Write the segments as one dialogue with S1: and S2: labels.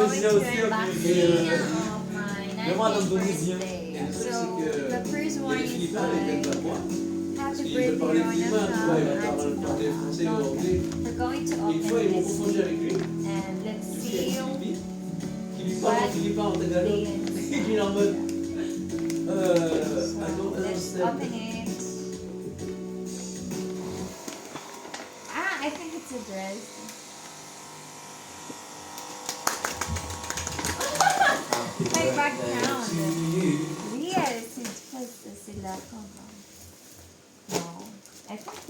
S1: going to
S2: aussi un peu
S1: unboxing of my
S2: Demande
S1: 19th
S2: aux Tunisiens.
S1: birthday.
S3: Le truc,
S1: So
S3: c'est que
S1: the first
S3: il y a
S1: one
S3: des
S1: is
S3: Philippins avec
S1: by
S3: la voix. Parce
S1: Happy
S3: qu'ils veulent
S1: Birthday
S3: parler
S1: Rona
S3: Philippin, tu vois, ils veulent
S1: from
S3: parler
S1: Auntie
S3: français ou
S1: Nora.
S3: anglais.
S1: We're going to
S3: Et une fois, ils
S1: open
S3: m'ont
S1: this
S3: confondu avec lui.
S1: and let's
S3: Qui est
S1: see
S3: Philippine, qui lui parle en
S1: what
S3: philippin en tagalog. Et il est en mode. I don't
S1: So let's
S3: understand.
S1: open it. Ah, I think it's a dress. My background. Yes, it's just sila ko. No, I think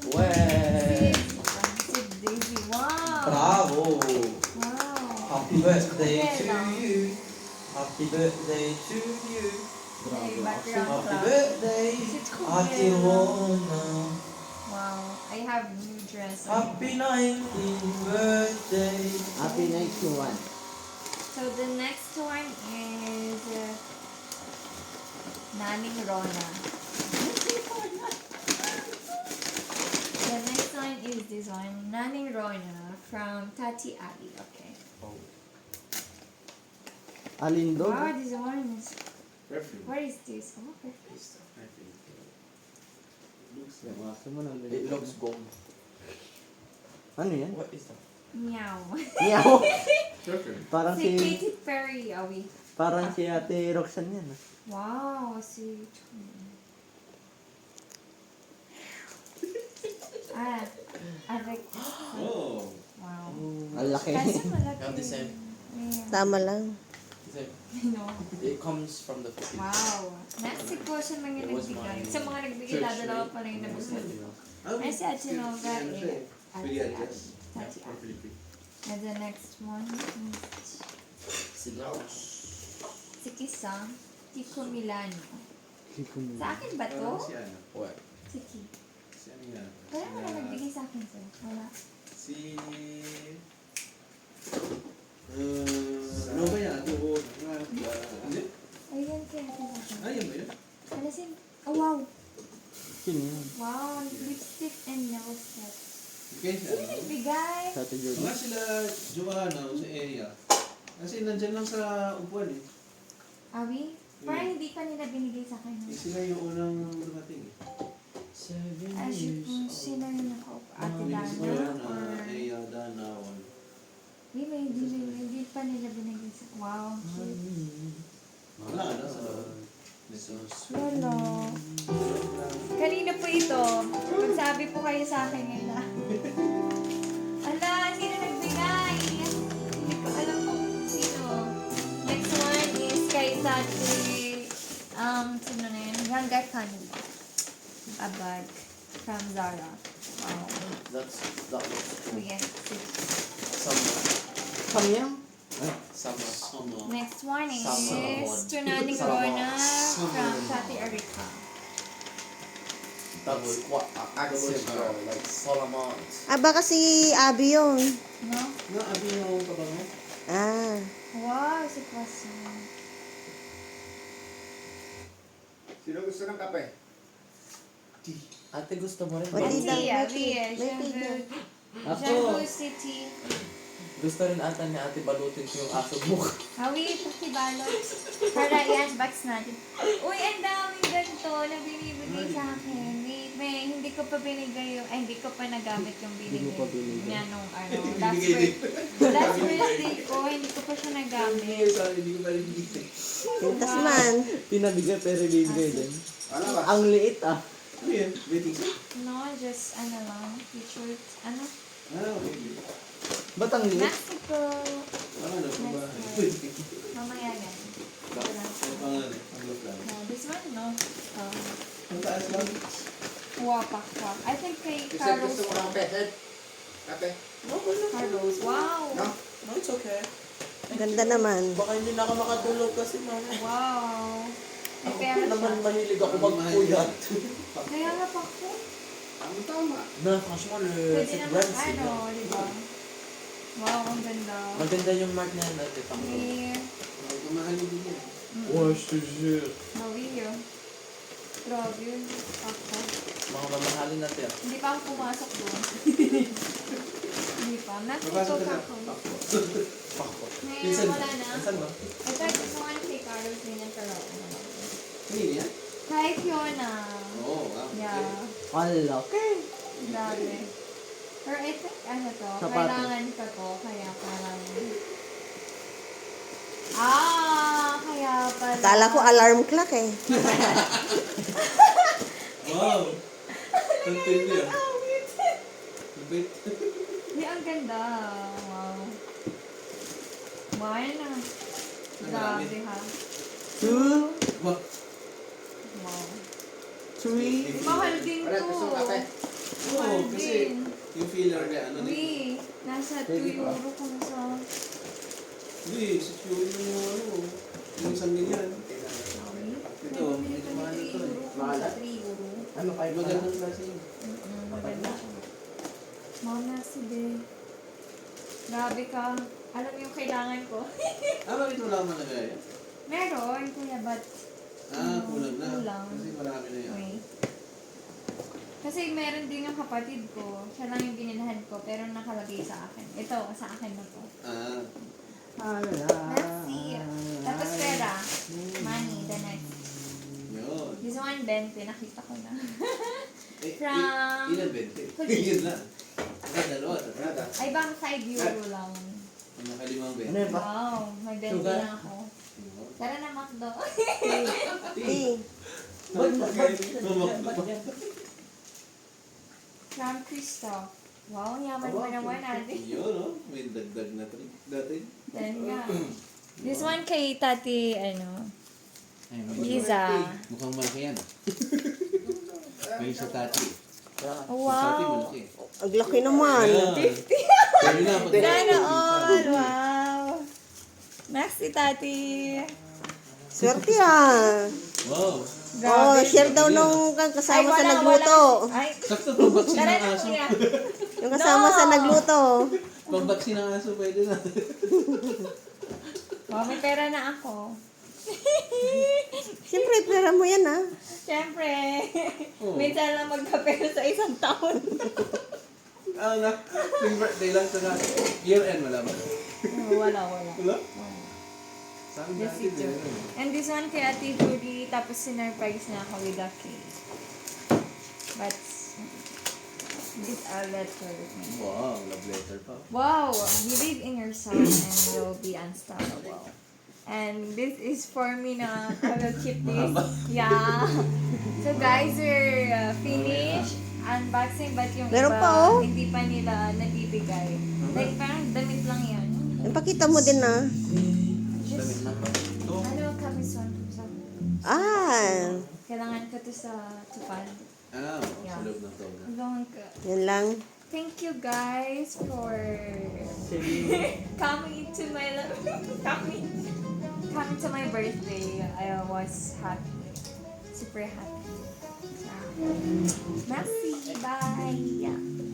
S2: Ouais.
S1: it's Daisy. Wow.
S2: Bravo.
S1: Wow.
S2: Happy birthday to
S1: Hello.
S2: you. Happy birthday to you.
S1: May background
S2: Happy
S1: cloud.
S2: birthday,
S1: It's cool,
S2: Ate
S1: yeah.
S2: Rona.
S1: Wow, I have new dress.
S2: Happy 19th birthday.
S4: Happy next one.
S1: So the next one is Naning Rona. The next one is this one, Naning Rona from Tati Ali. Okay.
S4: Alin dog?
S1: Wow, this one is.
S3: Perfume.
S1: What is this? Oh, perfect.
S4: Masa mo nang
S2: It looks gold.
S4: Ano yan?
S2: What is that?
S1: Meow.
S4: Meow.
S3: Perfume.
S4: Parang
S1: Si
S4: si
S1: Katy Perry, Awi.
S4: parang si Ate Roxanne yan. Ah.
S1: Wow, si. Ah, avec.
S3: Oh.
S1: Wow.
S4: Ang laki.
S1: Kasi malaki.
S2: Have the same.
S1: Yeah.
S5: Tama lang.
S1: No.
S2: It comes from the Philippines.
S1: Wow. Mexico siya mga
S2: It was
S1: nagbigay.
S2: my
S1: Sa mga nagbigay, dadalawa pa rin na gusto. Ay, si Ate Nova eh.
S3: Pwede adjust.
S1: Tati
S3: For
S1: Ali.
S3: Philippine.
S1: And the next one is
S2: Sila.
S1: si Kisang Tico Milano.
S4: Si Kumu.
S1: Sa akin ba to?
S3: Parang si ano?
S2: What?
S1: Si Ki.
S3: Si ano yan?
S1: Kaya
S3: Si,
S1: wala nagbigay sa akin sir. Wala.
S3: Si... Ano ba yan? Hindi?
S1: Ayun kaya sa akin.
S3: Ayun ba yun?
S1: Ano si... Oh wow.
S4: Sino yan?
S1: Wow. Lipstick and nail set.
S3: Okay, si
S1: Sino
S3: ano?
S1: nagbigay?
S4: Sa Ate
S3: Mga
S4: Jordan.
S3: sila Joanna o si Eya. Kasi nandyan lang sa upuan eh.
S1: Awi? Parang hindi pa nila binigay sa akin.
S3: Eh, sila yung unang dumating eh.
S2: 7
S1: As you
S2: years
S1: kung
S2: old.
S1: sino yung nakaupo. Ate
S3: Si
S1: Dana
S3: Joanna,
S1: or...
S3: Eya, Dana, Juan.
S1: Hindi pa nila binigay sa... Wow. Cute.
S3: Wala na sa
S2: So sweet.
S1: Lolo. Kanina po ito. Magsabi po kayo sa akin ngayon na. Ala, sino nagbigay? Hindi ko alam kung sino. Next one is kay Tati, sino na yun? Ranga Kanila. A bag from Zara. Wow.
S2: That looks
S1: So
S2: cool.
S1: yes.
S2: Summer.
S4: Samyang?
S2: Summer.
S3: Sama.
S1: Next one is
S2: Salmon.
S1: Tunaning Rona from Tati Erica.
S2: That's what accent bro. Like Solomon.
S5: Ah, baka si Abby yun.
S1: No?
S3: Nga, abi yung kabango?
S5: Ah.
S1: Wow, si Kwaso.
S6: Sino gusto ng kape?
S2: Ate gusto mo rin?
S5: May
S1: Tea,
S5: tea.
S1: Abby eh.
S5: May tea.
S1: Shampoo.
S4: Ako.
S1: Shampoo City.
S2: Gusto rin ata ni ate balutin ko yung aso mo.
S1: Hawi, pakibalot. Para i-unbox natin. Uy, ang daming ganito na binibigay sa akin. Hindi ko pa binigay yung, hindi ko pa nagamit yung
S4: Hindi mo pa
S1: binigay
S4: binigay.
S1: niya nung
S3: Binigay
S1: last birthday ko, hindi ko pa siya nagamit.
S3: Hindi, sorry, hindi ko pa rin binigay.
S5: Pintas man.
S4: Pinabigay pero bibigay din.
S6: Ano ba?
S4: Ang liit ah.
S3: Ano yan? Waiting sa?
S1: No, just lang, t-shirt,
S3: Okay.
S4: Ba't ang liit?
S1: Mexico.
S3: Ano ba?
S1: Mamaya yan.
S3: Ang pangalan, ang look lang.
S1: This one, no?
S3: Ang taas lang.
S1: Wapak. I think kay
S6: Gusto
S1: Carlos.
S6: mo ng kape? Kape?
S1: Carlos. Wow.
S6: No?
S2: No, it's okay.
S5: Ganda naman.
S2: Baka hindi na ako makatulog kasi mama.
S1: Wow. May
S2: Ako
S1: pera
S2: naman
S1: siya.
S2: mahilig ako magpuyat.
S1: Kaya nga pa ko.
S6: Tama.
S2: Na, franchement, le
S1: Pwede
S2: c'est
S1: naman
S2: grand, c'est
S1: ano,
S2: bien.
S1: di ba? Wow, ang ganda.
S2: Maganda yung mark na yan natin.
S1: Here.
S3: Gumahalin din yan.
S2: Oh, je te jure.
S1: Hawi yun. Grabe yun. Ako.
S2: Mga mamahalin natin ah.
S1: Hindi pa ako pumasok doon. Hindi pa. Mexico
S3: Mabasa ka
S1: pa
S3: na.
S1: ako.
S2: Pako.
S1: Ngayon,
S3: Pinsan,
S1: wala na.
S3: Asan ba?
S1: Ito, gusto ko ano kay Carlos din yan, pero ano lang.
S3: Hindi yan?
S1: Kahit yun na.
S3: Oo, wow.
S1: Yeah.
S4: Kalaki.
S1: Grabe. Pero I think, ano to,
S4: Sapatos.
S1: kailangan ko to, kaya parang... kaya pala.
S5: Kala ko alarm clock eh.
S3: Wow! Tantindi ah. Wait.
S1: Hindi, ang ganda. Wow. One. Grabe ha.
S4: 2,
S3: Wow.
S1: Wow.
S4: 3.
S1: Mahal din
S6: Pare,
S1: to.
S6: gusto mo kape?
S3: Oo,
S1: Mahal
S3: kasi
S1: din.
S3: yung filler niya, ano
S1: Uy,
S3: din.
S1: nasa 2
S4: Pwede pa.
S1: euro kung sa...
S3: Hindi, secure yung ano, yung isang ganyan. Ito,
S1: medyo mahal
S3: ito.
S1: 3 euro kung sa 3 euro.
S4: Ano kayo pala?
S3: Magandang klase yun.
S1: Maganda siya. Mama, sige. Grabe ka. Alam mo yung kailangan ko?
S3: Bakit wala mo na gaya?
S1: Meron, kuya, but...
S3: Kulang na.
S1: Kulang.
S3: Kasi marami na yan.
S1: Wait. Kasi meron din yung kapatid ko. Siya lang yung binilhan ko, pero nakalagay sa akin. Ito, sa akin na to. Merci. Tapos pera. Money, the next.
S3: Yun.
S1: This one, 20. Nakita ko na.
S3: Eh,
S1: From-
S3: ilan 20?
S1: Huli.
S3: Yun lang. Ang dalawa, tatlo.
S6: Nada.
S1: Ay, bang 5 euro lang.
S3: Ang nakalimang
S4: Ano
S3: 20.
S4: yun pa?
S1: Wow, may 20
S4: Sugar?
S1: na ako. Tara na, Macdo.
S3: Mamakdo.
S1: From Christoph. Wow, yaman mo naman natin.
S3: Yun, oh. May dagdag na trip dati.
S1: Then nga. This one kay Tati, Liza.
S3: Mukhang malaki yan. May sa tati.
S1: Wow.
S5: Ang laki naman.
S3: Pwede na. pag-
S1: Sana all. Wow. Merci, Tati.
S5: Swerte ah.
S3: Wow.
S5: Oh, share daw nung kasama sa nagluto.
S1: Ay,
S3: Sakto pang vaccine
S1: tara
S3: ng
S1: na,
S3: aso.
S1: kuya.
S5: Yung kasama
S1: No.
S5: sa nagluto.
S3: Pang vaccine ng aso, pwede na.
S1: Wow, may pera na ako.
S5: Siyempre, pera mo yan ah.
S1: Siyempre.
S3: Oo.
S1: Minsan lang magkapera sa isang taon.
S3: Na, yung birthday lang sa year end, wala ba?
S1: Wala.
S3: Wala? Saan
S1: Yes,
S3: natin
S1: ito.
S3: eh?
S1: And this one kay Ate Judy, tapos sinurprise na ako with a cake. But, these are letters.
S3: Wow, love letter pa.
S1: Wow! Believe in yourself and you'll be unstoppable. And this is for me na I will keep this. Yeah. So guys, we're finished unboxing but yung
S5: Meron
S1: iba,
S5: pa, oh.
S1: hindi pa nila nabibigay. Like parang damit lang yan.
S5: Ipakita mo din ah.
S1: Just,
S3: Ito,
S1: ano, kamiswan.
S5: Ah,
S1: Kailangan ko to sa tupan.
S3: sa loob ng tao.
S1: Kailangan ko.
S5: yan lang.
S1: Thank you guys for coming to my coming to my birthday. I was happy. Super happy. So, merci. Bye.